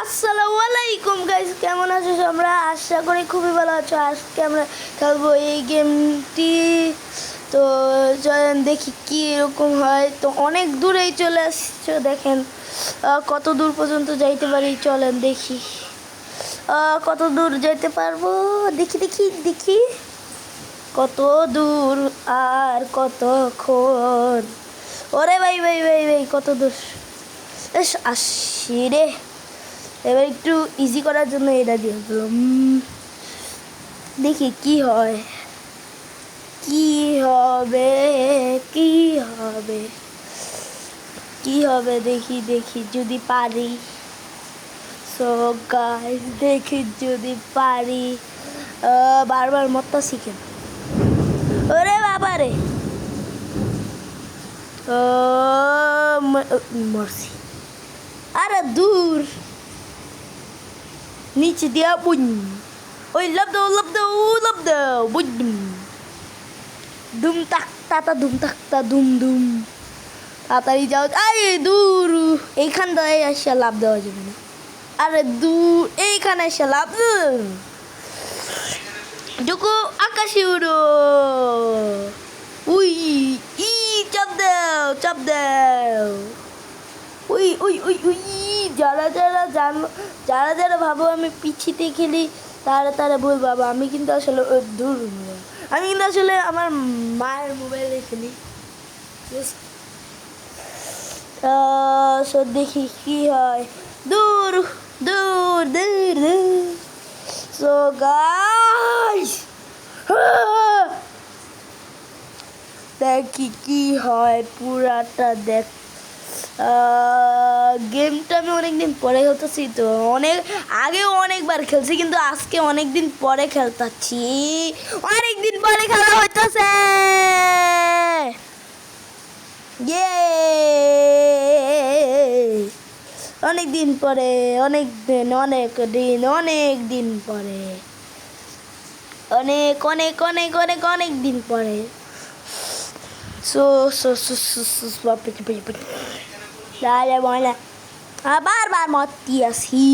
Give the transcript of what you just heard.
আসসালামু আলাইকুম গাইস, কেমন আছো তোমরা? আশা করি খুবই ভালো আছো। আজকে আমরা খেলবো এই গেমটি। তো চলেন দেখি কি এরকম হয়। তো অনেক দূরেই চলে আসছো, দেখেন কত দূর পর্যন্ত যাইতে পারি। চলেন দেখি কত দূর যেতে পারবো। দেখি দেখি দেখি কত দূর আর কতক্ষণ। ওরে ভাই ভাই ভাই ভাই কত দূর। এস আসি রে। এবার একটু ইজি করার জন্য এটা দিয়ে দিলাম। দেখি কি হয়, কি হবে, কি হবে, কি হবে। দেখি দেখি যদি পারি। সো গাইস দেখি যদি পারি। বারবার মতটা শিখেন। ওরে বাবা রে, মরছি। আরে দূর, নিচে দিয়া বুন। ওই লাভ দাও লাভ দাও লাভ দাও বুন। দুম তাক তাতা দুম তাক তা দুম দুম। তাড়াতাড়ি যাও। আরে দূর, এইখানটায় এসে লাভ দেওয়া যাবে না। আরে দূর, এইখানে এসে লাভ। ঢুকো আকাশে উড়ো। উই ই চাপ দাও চাপ দাও। We we we we. যারা যারা জানো, যারা যারা ভাবো আমি পিছিতে খেলি, তারা তারা ভুল বাবা। আমি কিন্তু আসলে দূর, আমি কিন্তু আসলে আমার মায়ের মোবাইলে খেলি। সো দেখি কি হয়। দূর দূর দূর দূর। সো গাইস দেখি কি হয় পুরাটা দেখ। গেমটা আমি অনেকদিন পরে খেলতেছি, তো আগেও অনেকবার খেলছি, কিন্তু আজকে অনেকদিন পরে খেলতেছি। অনেকদিন পরে খেলা হইতেছে। অনেক দিন পরে, অনেক দিন অনেক দিন অনেক দিন পরে, অনেক অনেক অনেক অনেক অনেক দিন পরে। So so so so so বারবার মরতে আসি।